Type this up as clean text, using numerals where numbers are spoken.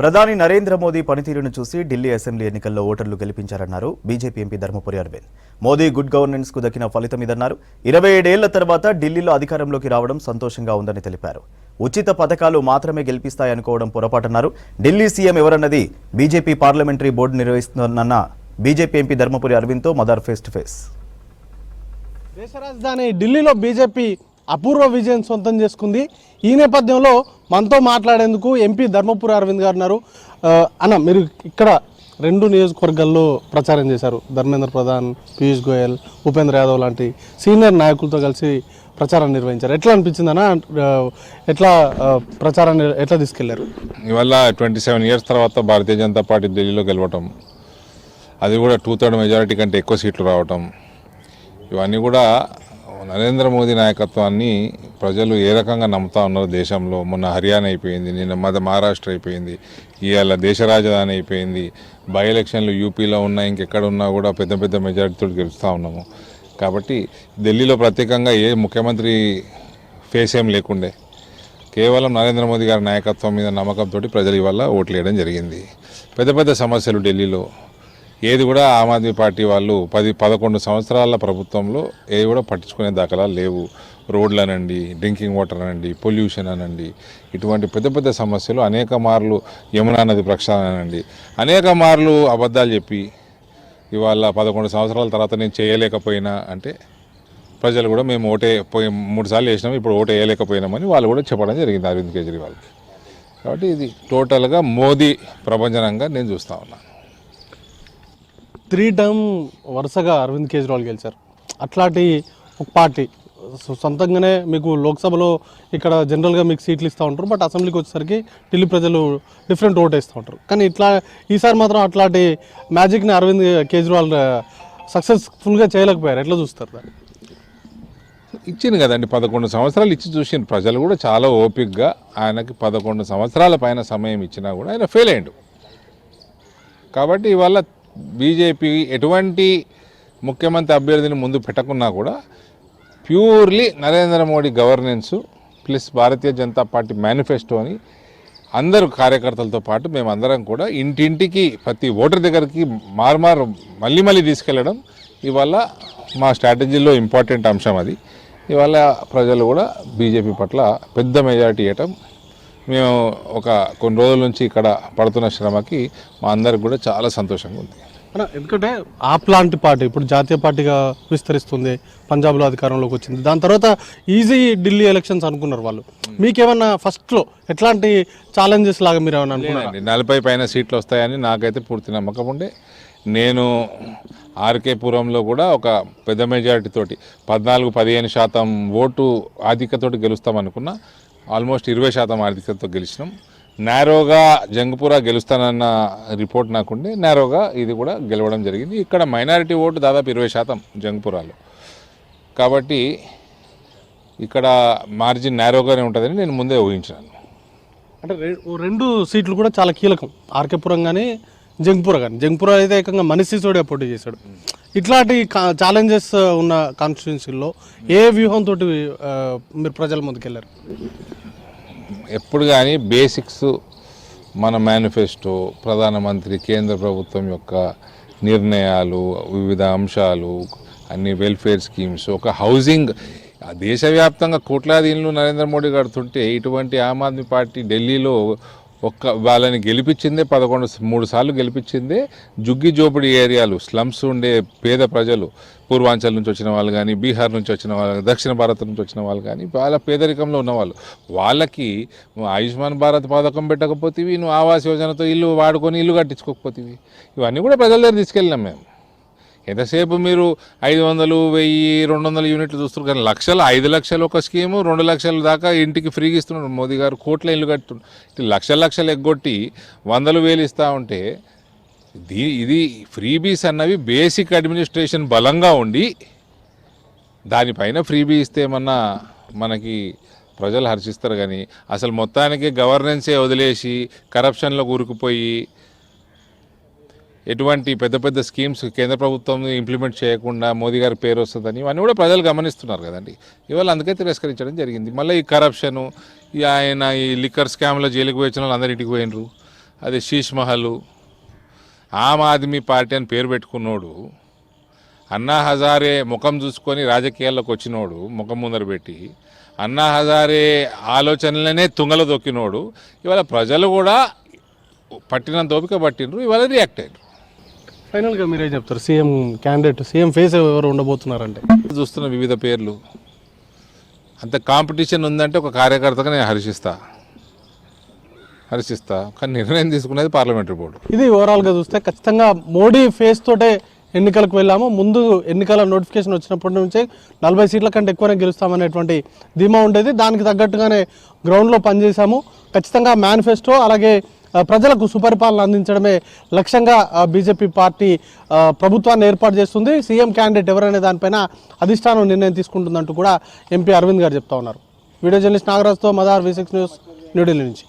ప్రధాని నరేంద్ర మోదీ పనితీరును చూసి ఢిల్లీ అసెంబ్లీ ఎన్నికల్లో ఓటర్లు గెలిపించారన్నారు BJP MP Dharmapuri Arvind. Modi good governance కు దక్కిన ఫలితం ఇదన్నారు. 27 ఏళ్ల తర్వాత ఢిల్లీలో అధికారంలోకి రావడం సంతోషంగా ఉందని తెలిపారు. ఉచిత పథకాలు మాత్రమే గెలిపిస్తాయనుకోవడం పొరపాటన్నారు. ఢిల్లీ సీఎం ఎవరన్నది బీజేపీ పార్లమెంటరీ బోర్డు నిర్వహిస్తుందన్న బీజేపీ ఎంపీ ధర్మపురి అరవింద్తో మదర్ ఫేస్ టు ఫేస్. దేశ రాజధాని ఢిల్లీలో బీజేపీ అపూర్వ విజయం సొంతం చేసుకుంది. ఈ నేపథ్యంలో మనతో మాట్లాడేందుకు ఎంపీ ధర్మపురి అరవింద్ గారు ఉన్నారు. అన్న, మీరు ఇక్కడ 2 నియోజకవర్గాల్లో ప్రచారం చేశారు. ధర్మేంద్ర ప్రధాన్, పీయూష్ గోయల్, ఉపేంద్ర యాదవ్ లాంటి సీనియర్ నాయకులతో కలిసి ప్రచారం నిర్వహించారు. ఎట్లా అనిపించింది అన్న? ఎట్లా ప్రచారాన్ని ఎట్లా తీసుకెళ్లారు? ఇవాళ 27 ఇయర్స్ తర్వాత భారతీయ జనతా పార్టీ ఢిల్లీలో గెలవటం, అది కూడా 2/3 మెజారిటీ కంటే ఎక్కువ సీట్లు రావటం, ఇవన్నీ కూడా నరేంద్ర మోదీ నాయకత్వాన్ని ప్రజలు ఏ రకంగా నమ్ముతా ఉన్నారు. దేశంలో మొన్న హర్యానా అయిపోయింది, నిన్న మహారాష్ట్ర అయిపోయింది, ఇవాళ దేశ రాజధాని అయిపోయింది. బై ఎలక్షన్లు యూపీలో ఉన్నా, ఇంకెక్కడ ఉన్నా కూడా పెద్ద పెద్ద మెజారిటీతో గెలుస్తూ ఉన్నాము. కాబట్టి ఢిల్లీలో ప్రత్యేకంగా ఏ ముఖ్యమంత్రి ఫేస్ ఏం లేకుండే, కేవలం నరేంద్ర మోదీ గారి నాయకత్వం మీద నమ్మకంతో ప్రజలు ఇవాళ ఓట్లు వేయడం జరిగింది. పెద్ద పెద్ద సమస్యలు ఢిల్లీలో ఏది కూడా ఆమ్ ఆద్మీ పార్టీ వాళ్ళు 10-11 సంవత్సరాల ప్రభుత్వంలో ఏది కూడా పట్టించుకునే దాఖలాలు లేవు. రోడ్లు అనండి, డ్రింకింగ్ వాటర్ అనండి, పొల్యూషన్ అనండి, ఇటువంటి పెద్ద పెద్ద సమస్యలు అనేక మార్లు, యమునా నది ప్రక్షాళన అనండి, అనేక మార్లు అబద్ధాలు చెప్పి ఇవాళ 11 సంవత్సరాల తర్వాత నేను చేయలేకపోయినా అంటే ప్రజలు కూడా మేము 3 సార్లు వేసినాము, ఇప్పుడు ఓటు వేయలేకపోయినామని వాళ్ళు కూడా చెప్పడం జరిగింది అరవింద్ కేజ్రీవాల్కి. కాబట్టి ఇది టోటల్గా మోదీ ప్రభంజనంగా నేను చూస్తూ ఉన్నాను. 3 టర్మ్ వరుసగా అరవింద్ కేజ్రీవాల్ గెలిచారు. అట్లాంటి ఒక పార్టీ సొంతంగానే మీకు లోక్సభలో ఇక్కడ జనరల్గా మీకు సీట్లు ఇస్తూ ఉంటారు, బట్ అసెంబ్లీకి వచ్చేసరికి ఢిల్లీ ప్రజలు డిఫరెంట్ ఓట్ వేస్తూ ఉంటారు. కానీ ఈసారి మాత్రం అట్లాంటి మ్యాజిక్ని అరవింద్ కేజ్రీవాల్ సక్సెస్ఫుల్గా చేయలేకపోయారు. ఎట్లా చూస్తారు దాన్ని? ఇచ్చింది కదండి, 11 సంవత్సరాలు ఇచ్చి చూసిన ప్రజలు కూడా చాలా ఓపికగా ఆయనకి 11 సంవత్సరాల పైన సమయం ఇచ్చినా కూడా ఆయన ఫెయిల్ అయ్యాడు. కాబట్టి ఇవాళ బీజేపీ ఎటువంటి ముఖ్యమంత్రి అభ్యర్థిని ముందు పెట్టకున్నా కూడా purely Narendra Modi governance plus Bharatiya Janata party manifesto అని అందరు కార్యకర్తలతో పాటు మేమందరం కూడా ఇంటింటికి ప్రతి ఓటర్ దగ్గరికి మళ్ళీ తీసుకెళ్లడం ఇవాళ మా స్ట్రాటజీలో ఇంపార్టెంట్ అంశం. అది ఇవాళ ప్రజలు కూడా బీజేపీ పట్ల పెద్ద మెజారిటీ ఇవ్వటం, మేము కొన్ని రోజుల నుంచి ఇక్కడ పడుతున్న శ్రమకి మా అందరికి కూడా చాలా సంతోషంగా ఉంది. ఎందుకంటే ఆప్ లాంటి పార్టీ ఇప్పుడు జాతీయ పార్టీగా విస్తరిస్తుంది, పంజాబ్లో అధికారంలోకి వచ్చింది. దాని తర్వాత ఈజీ ఢిల్లీ ఎలక్షన్స్ అనుకున్నారు వాళ్ళు. మీకేమన్నా ఫస్ట్లో ఎట్లాంటి ఛాలెంజెస్ లాగా మీరు ఏమన్నా అనుకున్నారు? 40 పైన సీట్లు వస్తాయని నాకైతే పూర్తి నమ్మకం ఉండే. నేను ఆర్కే పురంలో కూడా ఒక పెద్ద మెజారిటీ తోటి 14-15% ఓటు ఆధిక్యతోటి గెలుస్తామనుకున్నా. ఆల్మోస్ట్ 20% ఆర్థికతతో గెలిచినాం. నేరోగా జంగ్పురా గెలుస్తానన్న రిపోర్ట్ నాకుండే, నేరోగా ఇది కూడా గెలవడం జరిగింది. ఇక్కడ మైనారిటీ ఓటు దాదాపు 20% జంగ్పురాలో. కాబట్టి ఇక్కడ మార్జిన్ నేరోగానే ఉంటుందని నేను ముందే ఊహించాను. అంటే 2 సీట్లు కూడా చాలా కీలకం, ఆర్కేపురం కానీ జంగ్పురా కానీ. జంగ్పురా అయితే ఏకంగా మనీష్ సిసోడియా పోటీ చేశాడు. ఇట్లాంటి ఛాలెంజెస్ ఉన్న కాన్స్టిట్యున్సీల్లో ఏ వ్యూహంతో మీరు ప్రజల ముందుకెళ్ళారు? ఎప్పుడు కానీ బేసిక్స్, మన మేనిఫెస్టో, ప్రధానమంత్రి కేంద్ర ప్రభుత్వం యొక్క నిర్ణయాలు, వివిధ అంశాలు, అన్ని వెల్ఫేర్ స్కీమ్స్, ఒక హౌసింగ్, దేశవ్యాప్తంగా కోట్లాది ఇళ్ళు నరేంద్ర మోడీ కడుతుంటే ఇటువంటి ఆమ్ ఆద్మీ పార్టీ ఢిల్లీలో వాళ్ళని గెలిపించిందే 3 సార్లు గెలిపించిందే జుగ్గి జోపిడి ఏరియాలు, స్లమ్స్ ఉండే పేద ప్రజలు, పూర్వాంచల్ నుంచి వచ్చిన వాళ్ళు కానీ, బీహార్ నుంచి వచ్చిన వాళ్ళు, దక్షిణ భారత్ నుంచి వచ్చిన వాళ్ళు కానీ, వాళ్ళ పేదరికంలో ఉన్నవాళ్ళు, వాళ్ళకి ఆయుష్మాన్ భారత్ పథకం పెట్టకపోతేవి, నువ్వు ఆవాస్ యోజనతో ఇల్లు వాడుకొని ఇల్లు కట్టించుకోకపోతేవి, ఇవన్నీ కూడా ప్రజల దగ్గర తీసుకెళ్ళినాం మేము. ఎంతసేపు మీరు 500, 1000, 200 యూనిట్లు చూస్తున్నారు కానీ 5 లక్షలు ఒక స్కీము, 2 లక్షల దాకా ఇంటికి ఫ్రీగా ఇస్తున్నాడు మోదీ గారు. కోట్ల ఇల్లు కట్టున్నారు. లక్షలు ఎగ్గొట్టి 100,000 ఇస్తూ ఉంటే ఇది ఫ్రీబీస్ అన్నవి బేసిక్ అడ్మినిస్ట్రేషన్ బలంగా ఉండి దానిపైన ఫ్రీబీ ఇస్తే ఏమన్నా మనకి ప్రజలు హర్షిస్తారు. కానీ అసలు మొత్తానికి గవర్నెన్సే వదిలేసి కరప్షన్లో కూరుకుపోయి ఎటువంటి పెద్ద పెద్ద స్కీమ్స్ కేంద్ర ప్రభుత్వం ఇంప్లిమెంట్ చేయకుండా మోదీ గారి పేరు వస్తుందని ఇవన్నీ కూడా ప్రజలు గమనిస్తున్నారు కదండి. ఇవాళ అందుకే తిరస్కరించడం జరిగింది. మళ్ళీ ఈ కరప్షను, ఆయన ఈ లిక్కర్ స్కామ్లో జైలుకు వచ్చిన వాళ్ళు అందరి ఇంటికి పోయినరు. అది శీష్ మహల్, ఆమ్ ఆద్మీ పార్టీ అని పేరు పెట్టుకున్నోడు, అన్నా హజారే ముఖం చూసుకొని రాజకీయాల్లోకి వచ్చినోడు, ముఖం ముందర పెట్టి అన్నా హజారే ఆలోచనలనే తుంగలో దొక్కినోడు, ఇవాళ ప్రజలు కూడా పట్టినంత ఓపిక పట్టినరు, ఇవాళ రియాక్ట్ అయ్యారు. ఫైనల్గా మీరే చెప్తారు సీఎం క్యాండిడేట్, సీఎం ఫేస్ ఎవరు ఉండబోతున్నారంటే? చూస్తున్న వివిధ పేర్లు, అంత కాంపిటీషన్ ఉందంటే ఒక కార్యకర్తగా నేను హర్షిస్తా, కానీ నిర్ణయం తీసుకునేది పార్లమెంటరీ బోర్డు. ఇది ఓవరాల్గా చూస్తే ఖచ్చితంగా మోడీ ఫేస్ తోటే ఎన్నికలకు వెళ్ళాము. ముందు ఎన్నికల నోటిఫికేషన్ వచ్చినప్పటి నుంచే 40 సీట్ల కంటే ఎక్కువనే గెలుస్తామనేటువంటి ధీమా ఉండేది. దానికి తగ్గట్టుగానే గ్రౌండ్లో పనిచేశాము. ఖచ్చితంగా మేనిఫెస్టో అలాగే ప్రజలకు సుపరిపాలన అందించడమే లక్ష్యంగా బీజేపీ పార్టీ ప్రభుత్వాన్ని ఏర్పాటు చేస్తుంది. సీఎం క్యాండిడేట్ ఎవరనే దానిపైన అధిష్టానం నిర్ణయం తీసుకుంటుందంటూ కూడా ఎంపీ అరవింద్ గారు చెప్తా ఉన్నారు. వీడియో జర్నలిస్ట్ నాగరాజ్తో మదార్ V6 న్యూస్, న్యూఢిల్లీ నుంచి.